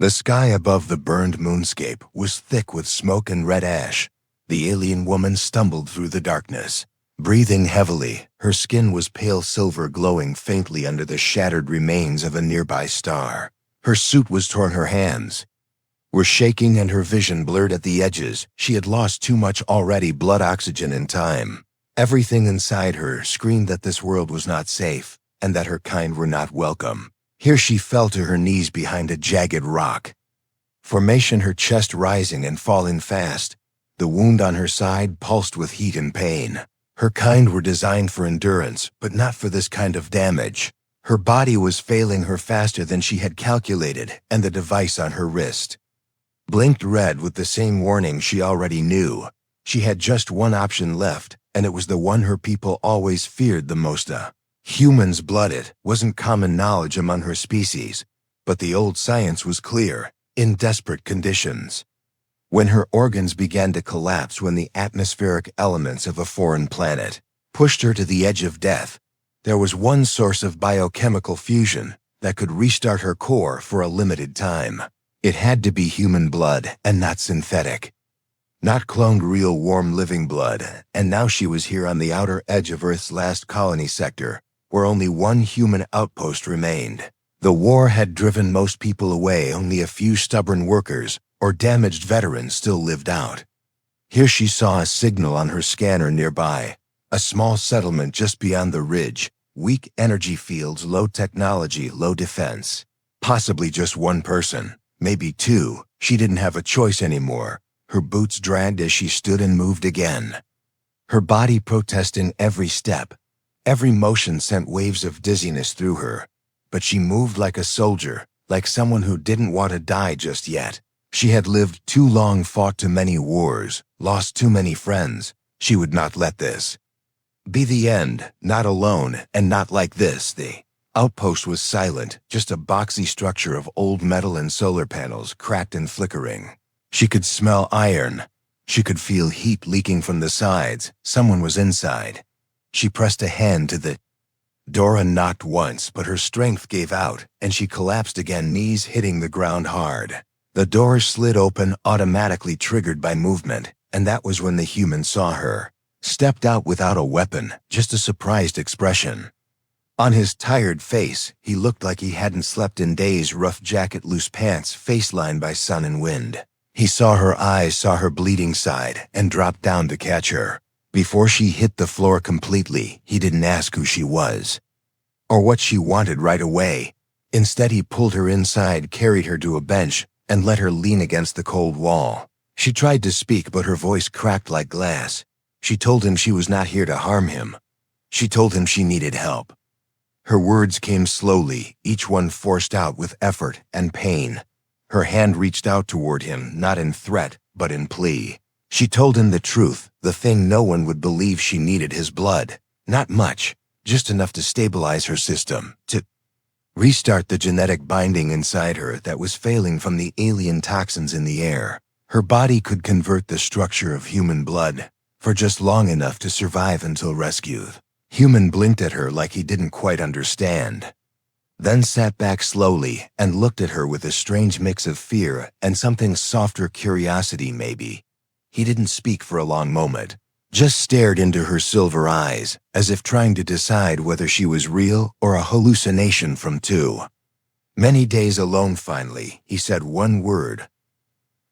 The sky above the burned moonscape was thick with smoke and red ash. The alien woman stumbled through the darkness. Breathing heavily, her skin was pale silver glowing faintly under the shattered remains of a nearby star. Her suit was torn, her hands were shaking and her vision blurred at the edges. She had lost too much already, blood, oxygen, and time. Everything inside her screamed that this world was not safe and that her kind were not welcome. Here she fell to her knees behind a jagged rock formation, her chest rising and falling fast. The wound on her side pulsed with heat and pain. Her kind were designed for endurance, but not for this kind of damage. Her body was failing her faster than she had calculated, and the device on her wrist blinked red with the same warning she already knew. She had just one option left, and it was the one her people always feared the most. Humans' blood. It wasn't common knowledge among her species, but the old science was clear. In desperate conditions, when her organs began to collapse, when the atmospheric elements of a foreign planet pushed her to the edge of death, there was one source of biochemical fusion that could restart her core for a limited time. It had to be human blood, and not synthetic. Not cloned, real warm living blood. And now she was here on the outer edge of Earth's last colony sector, where only one human outpost remained. The war had driven most people away. Only a few stubborn workers or damaged veterans still lived out. Here she saw a signal on her scanner nearby, a small settlement just beyond the ridge, weak energy fields, low technology, low defense. Possibly just one person, maybe two. She didn't have a choice anymore. Her boots dragged as she stood and moved again. Her body protesting every step. Every motion sent waves of dizziness through her. But she moved like a soldier, like someone who didn't want to die just yet. She had lived too long, fought too many wars, lost too many friends. She would not let this be the end, not alone, and not like this. The outpost was silent, just a boxy structure of old metal and solar panels, cracked and flickering. She could smell iron. She could feel heat leaking from the sides. Someone was inside. She pressed a hand to the door and knocked once, but her strength gave out, and she collapsed again, knees hitting the ground hard. The door slid open, automatically triggered by movement, and that was when the human saw her. Stepped out without a weapon, just a surprised expression on his tired face. He looked like he hadn't slept in days. Rough jacket, loose pants, face lined by sun and wind. He saw her eyes, saw her bleeding side, and dropped down to catch her. Before she hit the floor completely, he didn't ask who she was or what she wanted right away. Instead, he pulled her inside, carried her to a bench, and let her lean against the cold wall. She tried to speak, but her voice cracked like glass. She told him she was not here to harm him. She told him she needed help. Her words came slowly, each one forced out with effort and pain. Her hand reached out toward him, not in threat, but in plea. She told him the truth, the thing no one would believe. She needed his blood. Not much, just enough to stabilize her system, to restart the genetic binding inside her that was failing from the alien toxins in the air. Her body could convert the structure of human blood for just long enough to survive until rescued. Human blinked at her like he didn't quite understand, then sat back slowly and looked at her with a strange mix of fear and something softer, curiosity maybe. He didn't speak for a long moment, just stared into her silver eyes, as if trying to decide whether she was real or a hallucination from too many days alone. Finally, he said one word.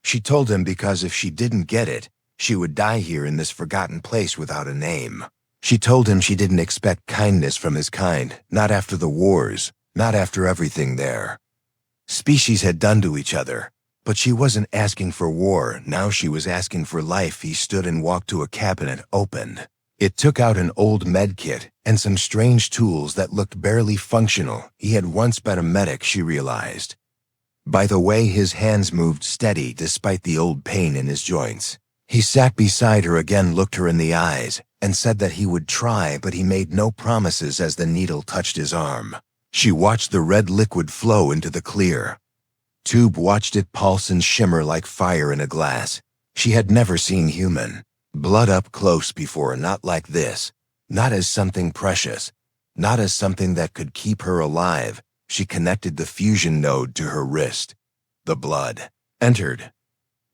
She told him because if she didn't get it, she would die here in this forgotten place without a name. She told him she didn't expect kindness from his kind, not after the wars, not after everything their species had done to each other. But she wasn't asking for war, now she was asking for life. He stood and walked to a cabinet, opened. It took out an old med kit and some strange tools that looked barely functional. He had once been a medic, she realized, by the way his hands moved steady despite the old pain in his joints. He sat beside her again, looked her in the eyes, and said that he would try, but he made no promises as the needle touched his arm. She watched the red liquid flow into the clear tube, watched it pulse and shimmer like fire in a glass. She had never seen human blood up close before, not like this, not as something precious, not as something that could keep her alive. She connected the fusion node to her wrist. The blood entered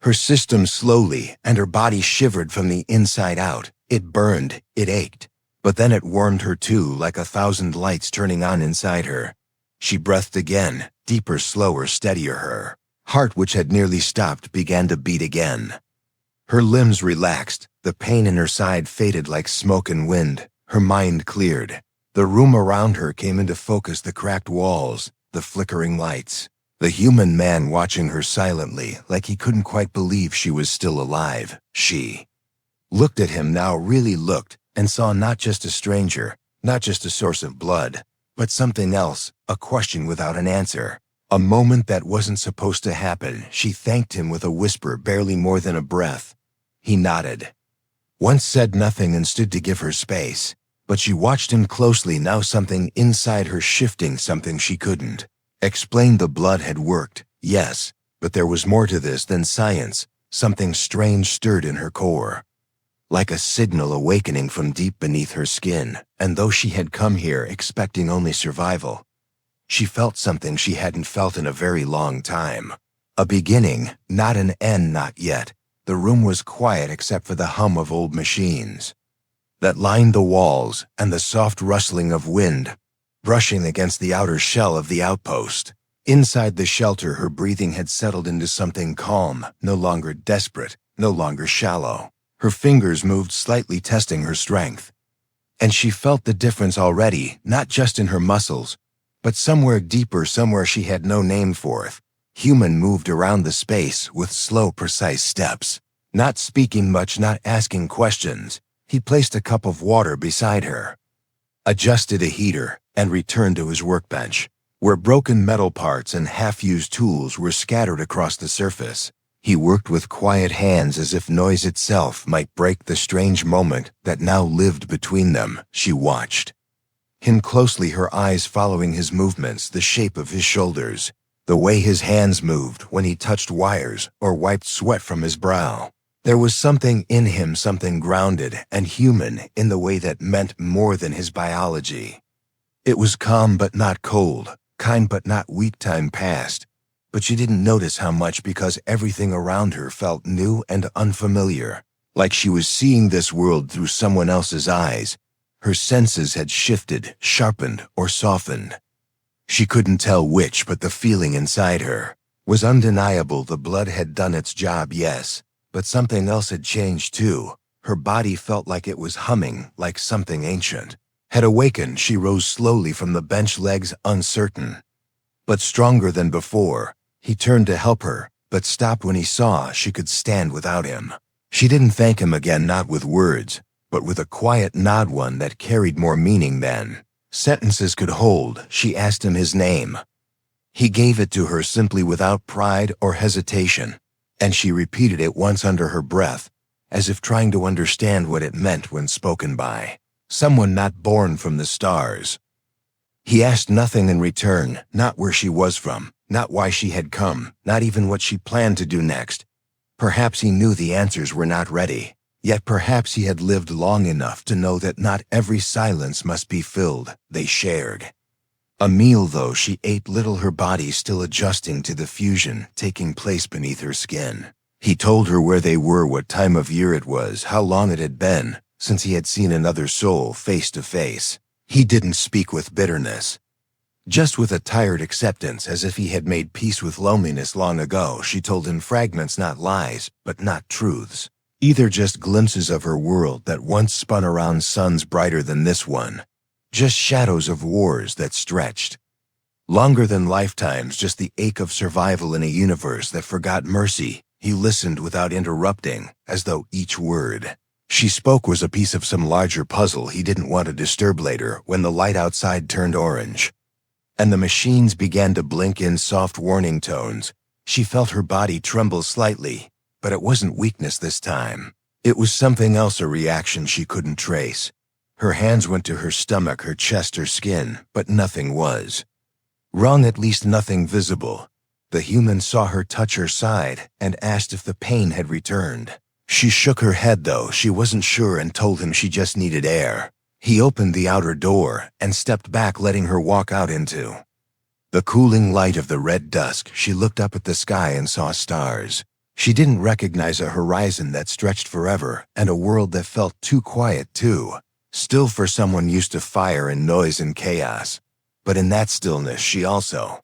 her system slowly, and her body shivered from the inside out. It burned, it ached. But then it warmed her too, like 1,000 lights turning on inside her. She breathed again, deeper, slower, steadier. Her heart, which had nearly stopped, began to beat again. Her limbs relaxed, the pain in her side faded like smoke and wind. Her mind cleared. The room around her came into focus, the cracked walls, the flickering lights. The human man watching her silently, like he couldn't quite believe she was still alive. She looked at him now, really looked, and saw not just a stranger, not just a source of blood, but something else, a question without an answer. A moment that wasn't supposed to happen. She thanked him with a whisper, barely more than a breath. He nodded. Once said nothing and stood to give her space. But she watched him closely now, something inside her shifting, something she couldn't explain. The blood had worked, yes, but there was more to this than science. Something strange stirred in her core, like a signal awakening from deep beneath her skin. And though she had come here expecting only survival, she felt something she hadn't felt in a very long time. A beginning, not an end, not yet. The room was quiet except for the hum of old machines that lined the walls and the soft rustling of wind brushing against the outer shell of the outpost. Inside the shelter, her breathing had settled into something calm, no longer desperate, no longer shallow. Her fingers moved slightly, testing her strength. And she felt the difference already, not just in her muscles, but somewhere deeper, somewhere she had no name for it. Human moved around the space with slow, precise steps, not speaking much, not asking questions. He placed a cup of water beside her, adjusted a heater, and returned to his workbench, where broken metal parts and half-used tools were scattered across the surface. He worked with quiet hands, as if noise itself might break the strange moment that now lived between them. She watched him closely, her eyes following his movements, the shape of his shoulders, the way his hands moved when he touched wires or wiped sweat from his brow. There was something in him, something grounded and human in the way that meant more than his biology. It was calm but not cold, kind but not weak. Time passed, but she didn't notice how much, because everything around her felt new and unfamiliar, like she was seeing this world through someone else's eyes. Her senses had shifted, sharpened, or softened. She couldn't tell which, but the feeling inside her was undeniable. The blood had done its job, yes, but something else had changed too. Her body felt like it was humming, like something ancient had awakened. She rose slowly from the bench, legs uncertain, but stronger than before. He turned to help her, but stopped when he saw she could stand without him. She didn't thank him again, not with words, but with a quiet nod, one that carried more meaning than sentences could hold. She asked him his name. He gave it to her simply, without pride or hesitation, and she repeated it once under her breath, as if trying to understand what it meant when spoken by someone not born from the stars. He asked nothing in return, not where she was from, not why she had come, not even what she planned to do next. Perhaps he knew the answers were not ready, yet perhaps he had lived long enough to know that not every silence must be filled. They shared a meal, though she ate little, her body still adjusting to the fusion taking place beneath her skin. He told her where they were, what time of year it was, how long it had been since he had seen another soul face to face. He didn't speak with bitterness, just with a tired acceptance, as if he had made peace with loneliness long ago. She told him fragments, not lies, but not truths, either just glimpses of her world that once spun around suns brighter than this one, just shadows of wars that stretched longer than lifetimes, just the ache of survival in a universe that forgot mercy. He listened without interrupting, as though each word she spoke was a piece of some larger puzzle he didn't want to disturb later. When the light outside turned orange and the machines began to blink in soft warning tones, she felt her body tremble slightly, but it wasn't weakness this time. It was something else, a reaction she couldn't trace. Her hands went to her stomach, her chest, her skin, but nothing was wrong, at least nothing visible. The human saw her touch her side and asked if the pain had returned. She shook her head, though she wasn't sure, and told him she just needed air. He opened the outer door and stepped back, letting her walk out into The cooling light of the red dusk, she looked up at the sky and saw stars. She didn't recognize a horizon that stretched forever and a world that felt too quiet too, still for someone used to fire and noise and chaos. But in that stillness she also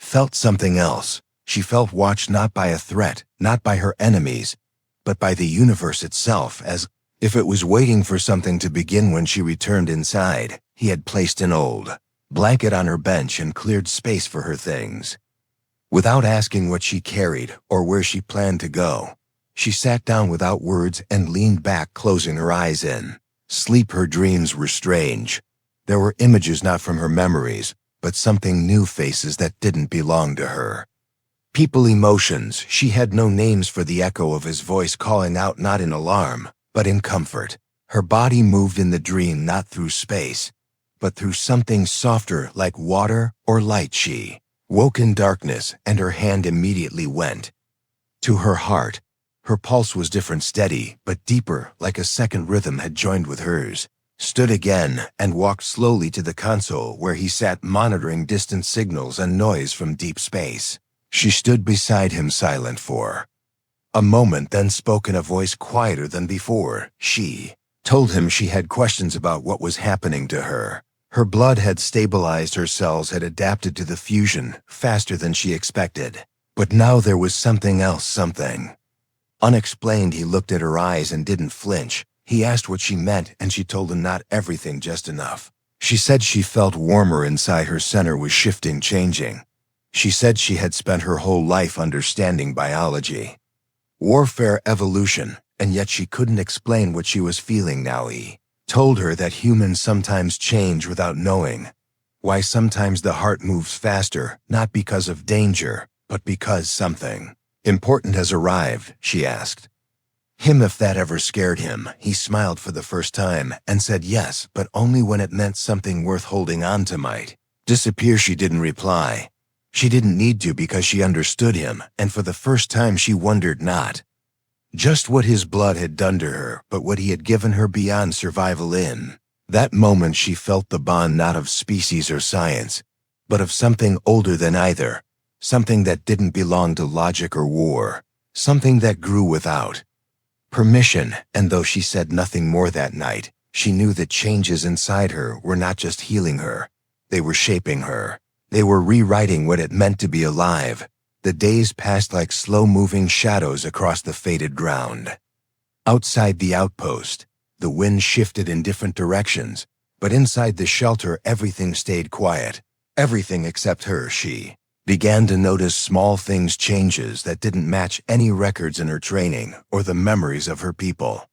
felt something else. She felt watched not by a threat, not by her enemies, but by the universe itself, as if it was waiting for something to begin. When she returned inside, he had placed an old blanket on her bench and cleared space for her things. Without asking what she carried or where she planned to go, she sat down without words and leaned back, closing her eyes in sleep. Her dreams were strange. There were images not from her memories, but something new, faces that didn't belong to her. People, emotions. She had no names for the echo of his voice calling out, not in alarm, but in comfort. Her body moved in the dream, not through space, but through something softer, like water or light. She woke in darkness, and her hand immediately went to her heart. Her pulse was different, steady, but deeper, like a second rhythm had joined with hers. Stood again and walked slowly to the console where he sat, monitoring distant signals and noise from deep space. She stood beside him, silent for a moment, then spoke in a voice quieter than before. She told him she had questions about what was happening to her. Her blood had stabilized, her cells had adapted to the fusion faster than she expected. But now there was something else, something unexplained. He looked at her eyes and didn't flinch. He asked what she meant, and she told him not everything, just enough. She said she felt warmer inside. Her center was shifting, changing. She said she had spent her whole life understanding biology, warfare, evolution, and yet she couldn't explain what she was feeling now. He told her that humans sometimes change without knowing. Why sometimes the heart moves faster, not because of danger, but because something important has arrived. She asked him if that ever scared him. He smiled for the first time and said yes, but only when it meant something worth holding on to might disappear. She didn't reply. She didn't need to, because she understood him, and for the first time she wondered not just what his blood had done to her, but what he had given her beyond survival. In that moment she felt the bond, not of species or science, but of something older than either, something that didn't belong to logic or war, something that grew without permission. And though she said nothing more that night, she knew that changes inside her were not just healing her, they were shaping her. They were rewriting what it meant to be alive. The days passed like slow-moving shadows across the faded ground. Outside the outpost, the wind shifted in different directions, but inside the shelter everything stayed quiet. Everything except her. She began to notice small things, changes that didn't match any records in her training or the memories of her people.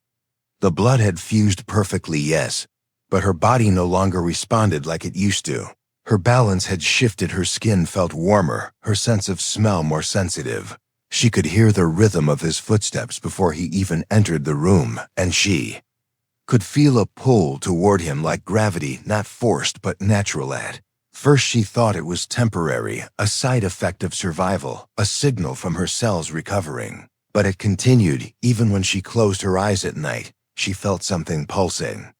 The blood had fused perfectly, yes, but her body no longer responded like it used to. Her balance had shifted. Her skin felt warmer, her sense of smell more sensitive. She could hear the rhythm of his footsteps before he even entered the room, and she could feel a pull toward him, like gravity, not forced but natural. At first she thought it was temporary, a side effect of survival, a signal from her cells recovering. But it continued. Even when she closed her eyes at night, she felt something pulsing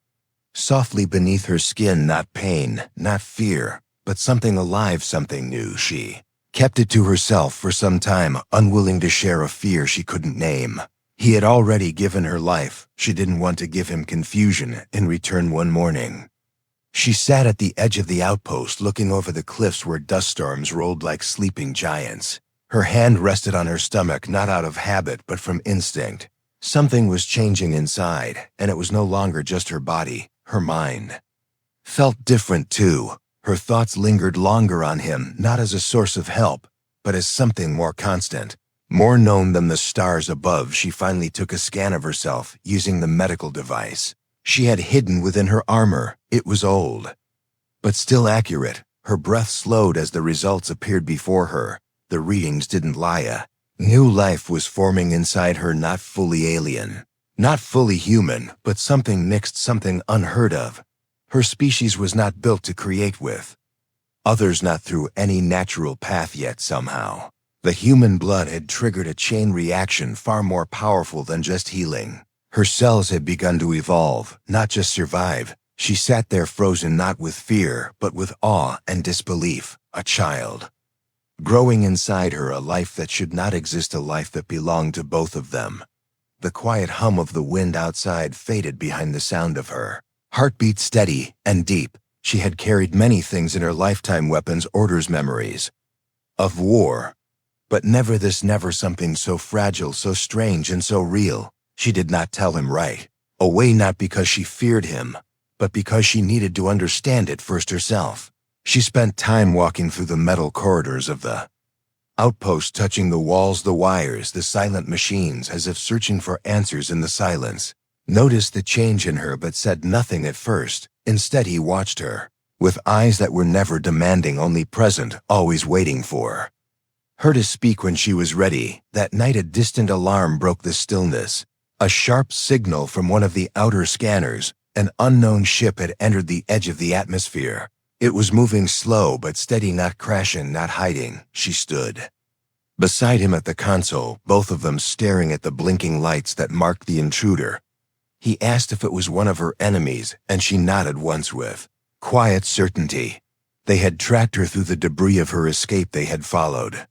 softly beneath her skin, not pain, not fear, but something alive, something new. She kept it to herself for some time, unwilling to share a fear she couldn't name. He had already given her life. She didn't want to give him confusion in return. One morning, she sat at the edge of the outpost, looking over the cliffs where dust storms rolled like sleeping giants. Her hand rested on her stomach, not out of habit but from instinct. Something was changing inside, and it was no longer just her body. Her mind felt different too. Her thoughts lingered longer on him, not as a source of help, but as something more constant, more known than the stars above. She finally took a scan of herself using the medical device she had hidden within her armor. It was old, but still accurate. Her breath slowed as the results appeared before her. The readings didn't lie. A new life was forming inside her, not fully alien, not fully human, but something mixed, something unheard of. Her species was not built to create with others, not through any natural path, yet somehow the human blood had triggered a chain reaction far more powerful than just healing. Her cells had begun to evolve, not just survive. She sat there frozen, not with fear, but with awe and disbelief. a child. Growing inside her a life that should not exist, a life that belonged to both of them. The quiet hum of the wind outside faded behind the sound of her heartbeat, steady and deep. She had carried many things in her lifetime: weapons, orders, memories of war. But never something so fragile, so strange, and so real. She did not tell him right away, not because she feared him, but because she needed to understand it first herself. She spent time walking through the metal corridors of the outpost, touching the walls, the wires, the silent machines, as if searching for answers in the silence. Noticed the change in her but said nothing at first. Instead, he watched her with eyes that were never demanding, only present, always waiting for her to speak when she was ready. That night a distant alarm broke the stillness. A sharp signal from one of the outer scanners. An unknown ship had entered the edge of the atmosphere. It was moving slow but steady, not crashing, not hiding. She stood beside him at the console, both of them staring at the blinking lights that marked the intruder. He asked if it was one of her enemies, and she nodded once with quiet certainty. They had tracked her through the debris of her escape. They had followed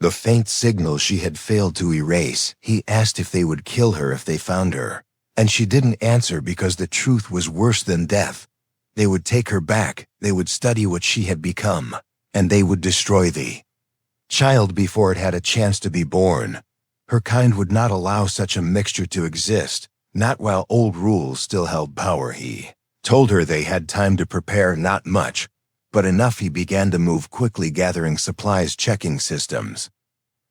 the faint signal she had failed to erase. He asked if they would kill her if they found her, and she didn't answer because the truth was worse than death. They would take her back, they would study what she had become, and they would destroy the child before it had a chance to be born. Her kind would not allow such a mixture to exist, not while old rules still held power. He told her they had time to prepare, not much, but enough. He began to move quickly, gathering supplies, checking systems,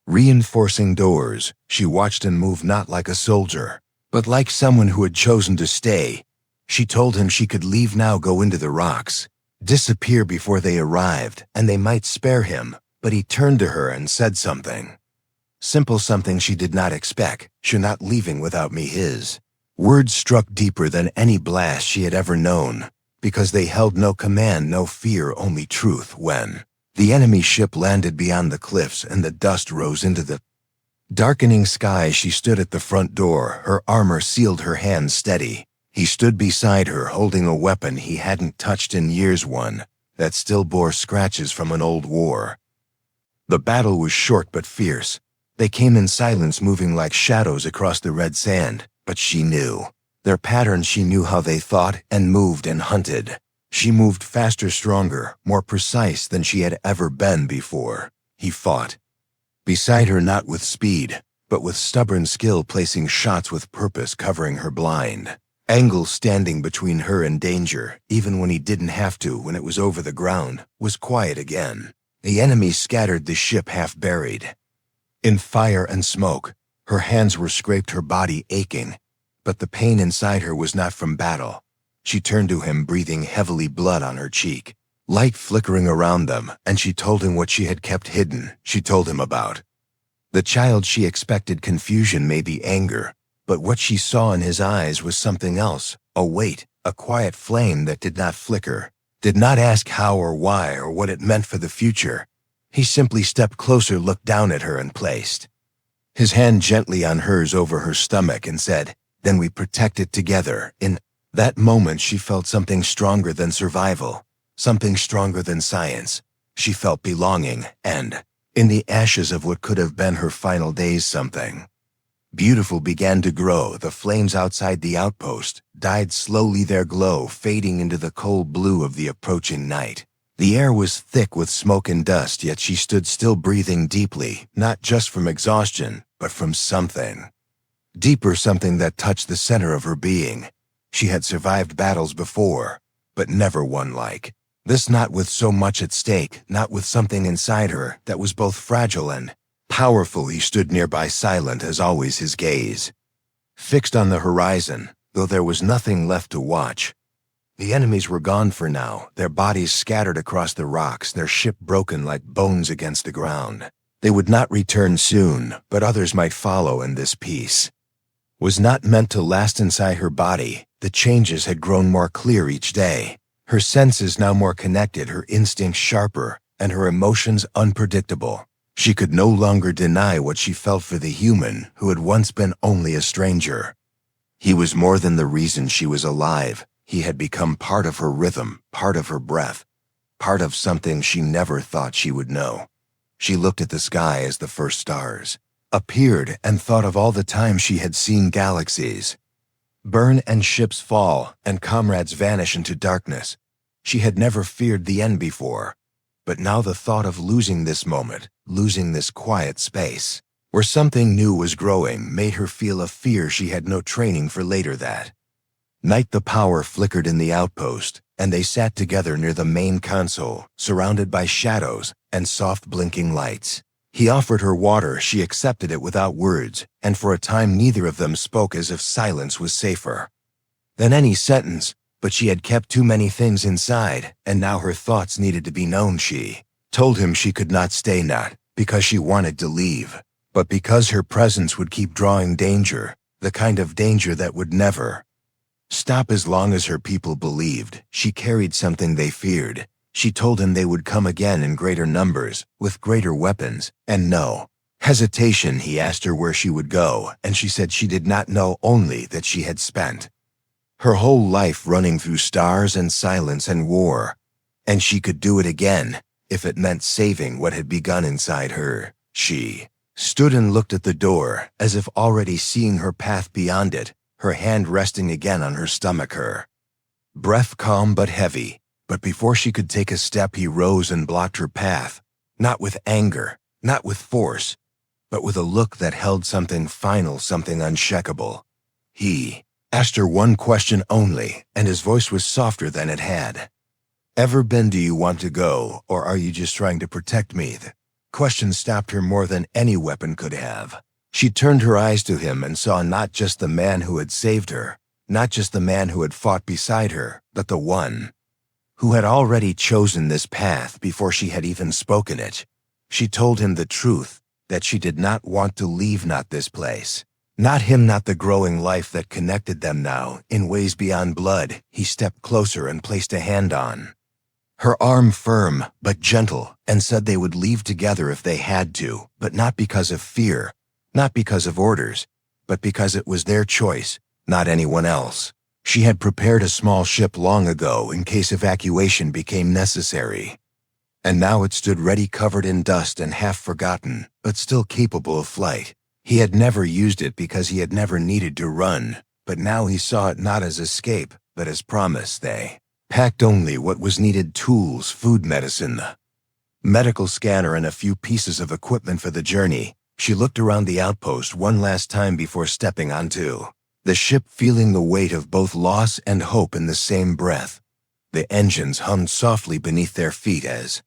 reinforcing doors. She watched him move, not like a soldier, but like someone who had chosen to stay. She told him she could leave now, go into the rocks, disappear before they arrived, and they might spare him. But he turned to her and said something simple, something she did not expect. "You're not leaving without me." His words struck deeper than any blast she had ever known, because they held no command, no fear, only truth. When the enemy ship landed beyond the cliffs and the dust rose into the darkening sky, she stood at the front door, her armor sealed, her hands steady. He stood beside her, holding a weapon he hadn't touched in years, one that still bore scratches from an old war. The battle was short but fierce. They came in silence, moving like shadows across the red sand, but she knew their patterns. She knew how they thought and moved and hunted. She moved faster, stronger, more precise than she had ever been before. He fought beside her, not with speed, but with stubborn skill, placing shots with purpose, covering her blind angle, standing between her and danger, even when he didn't have to. When it was over, the ground was quiet again. The enemy scattered, the ship half buried in fire and smoke. Her hands were scraped, her body aching, but the pain inside her was not from battle. She turned to him, breathing heavily, blood on her cheek, light flickering around them, and she told him what she had kept hidden. She told him about the child. She expected confusion, maybe anger, but what she saw in his eyes was something else, a weight, a quiet flame that did not flicker, did not ask how or why or what it meant for the future. He simply stepped closer, looked down at her, and placed his hand gently on hers over her stomach and said, "Then we protect it together." In that moment she felt something stronger than survival, something stronger than science. She felt belonging, and in the ashes of what could have been her final days, something beautiful began to grow. The flames outside the outpost died slowly, their glow fading into the cold blue of the approaching night. The air was thick with smoke and dust, yet she stood still, breathing deeply, not just from exhaustion, but from something deeper, something that touched the center of her being. She had survived battles before, but never one like this, not with so much at stake, not with something inside her that was both fragile and powerful. He stood nearby, silent as always, his gaze fixed on the horizon, though there was nothing left to watch. The enemies were gone for now, their bodies scattered across the rocks, their ship broken like bones against the ground. They would not return soon, but others might follow, and this peace was not meant to last. Inside her body, the changes had grown more clear each day, her senses now more connected, her instincts sharper, and her emotions unpredictable. She could no longer deny what she felt for the human who had once been only a stranger. He was more than the reason she was alive. He had become part of her rhythm, part of her breath, part of something she never thought she would know. She looked at the sky as the first stars appeared and thought of all the time she had seen galaxies burn and ships fall and comrades vanish into darkness. She had never feared the end before, but now the thought of losing this moment, losing this quiet space, where something new was growing, made her feel a fear she had no training for later that night. The power flickered in the outpost, and they sat together near the main console, surrounded by shadows and soft blinking lights. He offered her water, she accepted it without words, and for a time neither of them spoke, as if silence was safer than any sentence. But she had kept too many things inside, and now her thoughts needed to be known. She told him she could not stay, not because she wanted to leave, but because her presence would keep drawing danger, the kind of danger that would never stop as long as her people believed she carried something they feared. She told him they would come again in greater numbers, with greater weapons, and no hesitation he asked her where she would go, and she said she did not know, only that she had spent her whole life running through stars and silence and war, and she could do it again if it meant saving what had begun inside her. She stood and looked at the door, as if already seeing her path beyond it, her hand resting again on her stomach, her breath calm but heavy. But before she could take a step, he rose and blocked her path, not with anger, not with force, but with a look that held something final, something unshakable. He asked her one question only, and his voice was softer than it had ever been. Do you want to go, or are you just trying to protect me? The question stopped her more than any weapon could have. She turned her eyes to him and saw not just the man who had saved her, not just the man who had fought beside her, but the one who had already chosen this path before she had even spoken it. She told him the truth, that she did not want to leave, not this place, not him, not the growing life that connected them now in ways beyond blood. He stepped closer and placed a hand on her arm, firm but gentle, and said they would leave together if they had to, but not because of fear, not because of orders, but because it was their choice, not anyone else. She had prepared a small ship long ago in case evacuation became necessary, and now it stood ready, covered in dust and half forgotten, but still capable of flight. He had never used it because he had never needed to run, but now he saw it not as escape, but as promise. They packed only what was needed: tools, food, medicine, the medical scanner, and a few pieces of equipment for the journey. She looked around the outpost one last time before stepping onto the ship, feeling the weight of both loss and hope in the same breath. The engines hummed softly beneath their feet as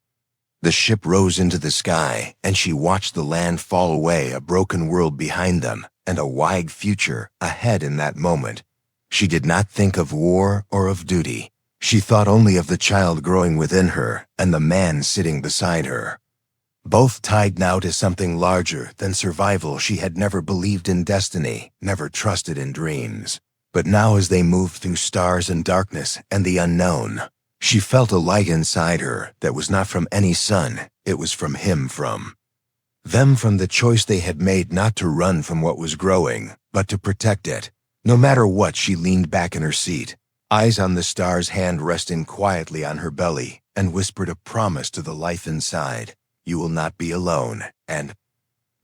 the ship rose into the sky, and she watched the land fall away, a broken world behind them, and a wide future ahead. In that moment, she did not think of war or of duty. She thought only of the child growing within her and the man sitting beside her, both tied now to something larger than survival. She had never believed in destiny, never trusted in dreams. But now, as they moved through stars and darkness and the unknown, she felt a light inside her that was not from any sun. It was from him, from them, from the choice they had made not to run from what was growing, but to protect it. No matter what, she leaned back in her seat, eyes on the stars, hand resting quietly on her belly, and whispered a promise to the life inside. You will not be alone. And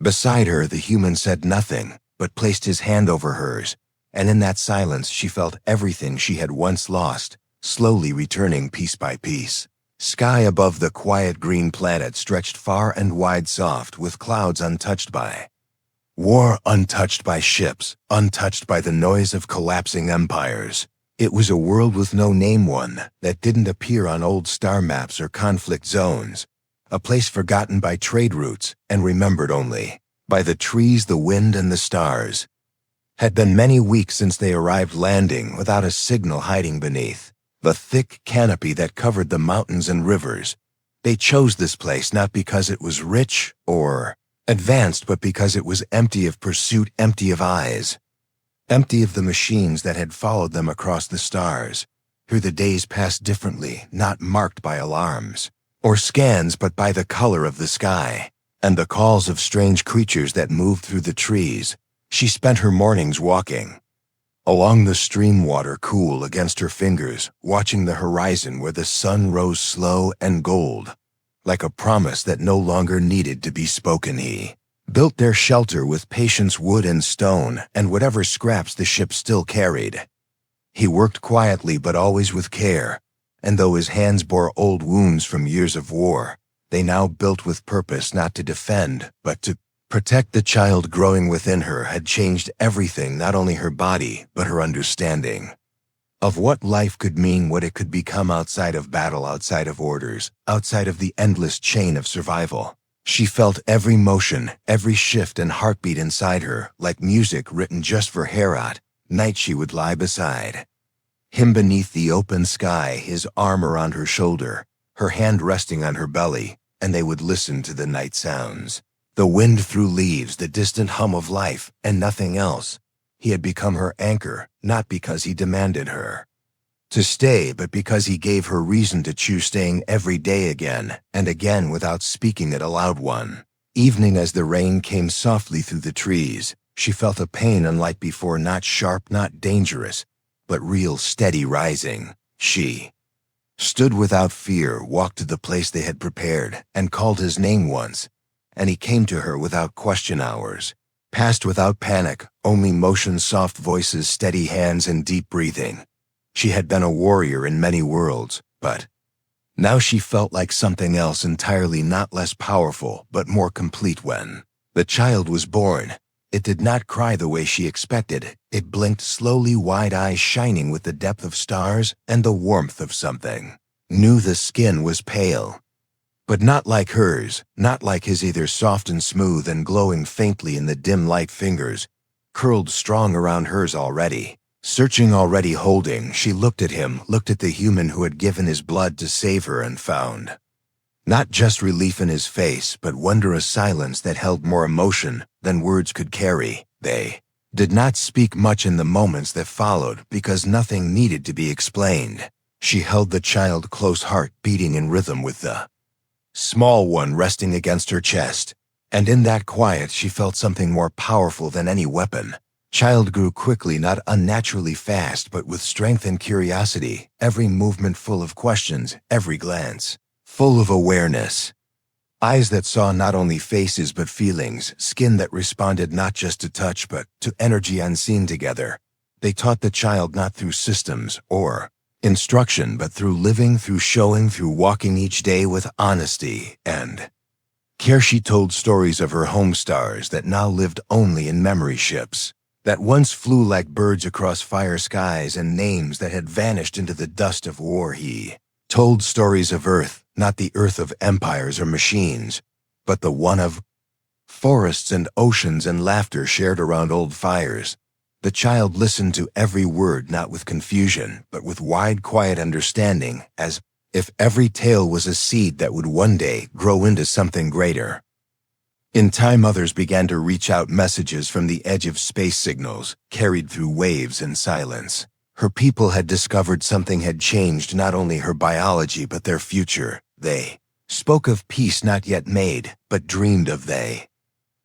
beside her, the human said nothing, but placed his hand over hers, and in that silence she felt everything she had once lost, slowly returning piece by piece. Sky above, the quiet green planet stretched far and wide, soft, with clouds untouched by war, untouched by ships, untouched by the noise of collapsing empires. It was a world with no name, one that didn't appear on old star maps or conflict zones, a place forgotten by trade routes and remembered only by the trees, the wind, and the stars. Had been many weeks since they arrived, landing without a signal, hiding beneath the thick canopy that covered the mountains and rivers. They chose this place not because it was rich or advanced, but because it was empty of pursuit, empty of eyes, empty of the machines that had followed them across the stars. Here the days passed differently, not marked by alarms or scans, but by the color of the sky and the calls of strange creatures that moved through the trees. She spent her mornings walking Along the stream water cool against her fingers, watching the horizon where the sun rose slow and gold, like a promise that no longer needed to be spoken. He built their shelter with patience, wood and stone, and whatever scraps the ship still carried. He worked quietly but always with care, and though his hands bore old wounds from years of war, they now built with purpose, not to defend, but to protect. The child growing within her had changed everything, not only her body, but her understanding of what life could mean, what it could become outside of battle, outside of orders, outside of the endless chain of survival. She felt every motion, every shift and heartbeat inside her, like music written just for Herat. Night she would lie beside him beneath the open sky, his arm around her shoulder, her hand resting on her belly, and they would listen to the night sounds. The wind through leaves, the distant hum of life, and nothing else. He had become her anchor, not because he demanded her to stay, but because he gave her reason to choose staying every day again and again without speaking it aloud. One evening, as the rain came softly through the trees, she felt a pain unlike before, not sharp, not dangerous, but real, steady, rising. She stood without fear, walked to the place they had prepared, and called his name once, and he came to her without question. Hours passed without panic, only motion, soft voices, steady hands, and deep breathing. She had been a warrior in many worlds, but now she felt like something else entirely, not less powerful, but more complete. When the child was born, it did not cry the way she expected. It blinked slowly, wide eyes shining with the depth of stars and the warmth of something new. The skin was pale, but not like hers, not like his either, soft and smooth and glowing faintly in the dim light. Fingers curled strong around hers, already searching, already holding. She looked at him, looked at the human who had given his blood to save her, and found not just relief in his face, but wonder, a silence that held more emotion than words could carry. They did not speak much in the moments that followed, because nothing needed to be explained. She held the child close, heart beating in rhythm with the small one resting against her chest, and in that quiet she felt something more powerful than any weapon. Child grew quickly, not unnaturally fast, but with strength and curiosity, every movement full of questions, every glance full of awareness. Eyes that saw not only faces but feelings, skin that responded not just to touch but to energy unseen. Together they taught the child not through systems or instruction, but through living, through showing, through walking each day with honesty and care. She told stories of her home stars that now lived only in memory ships, that once flew like birds across fire skies, and names that had vanished into the dust of war. He told stories of Earth, not the Earth of empires or machines, but the one of forests and oceans and laughter shared around old fires. The child listened to every word, not with confusion, but with wide, quiet understanding, as if every tale was a seed that would one day grow into something greater. In time, others began to reach out, messages from the edge of space, signals carried through waves and silence. Her people had discovered something had changed, not only her biology but their future. They spoke of peace not yet made, but dreamed of. They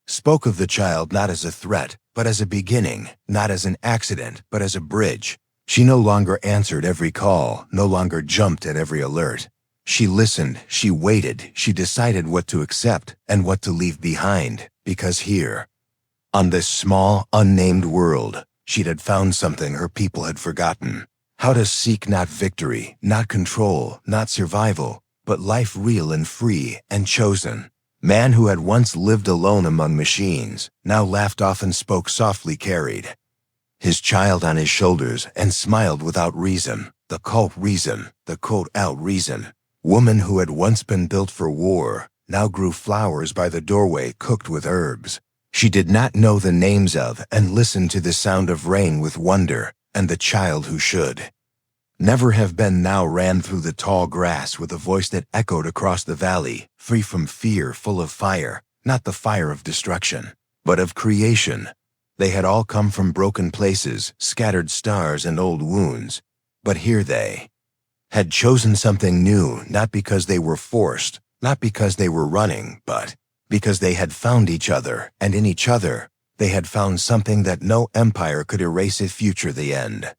spoke of the child not as a threat, but as a beginning, not as an accident, but as a bridge. She no longer answered every call, no longer jumped at every alert. She listened, she waited, she decided what to accept and what to leave behind, because here, on this small, unnamed world, she had found something her people had forgotten: how to seek not victory, not control, not survival, but life, real and free and chosen. Man who had once lived alone among machines, now laughed often, spoke softly, carried his child on his shoulders, and smiled without reason. The cult reason, the quote out reason. Woman who had once been built for war, now grew flowers by the doorway, cooked with herbs she did not know the names of, and listened to the sound of rain with wonder. And the child who should never have been now ran through the tall grass with a voice that echoed across the valley, free from fear, full of fire, not the fire of destruction, but of creation. They had all come from broken places, scattered stars and old wounds, but here they had chosen something new, not because they were forced, not because they were running, but because they had found each other, and in each other, They had found something that no empire could erase if future the end.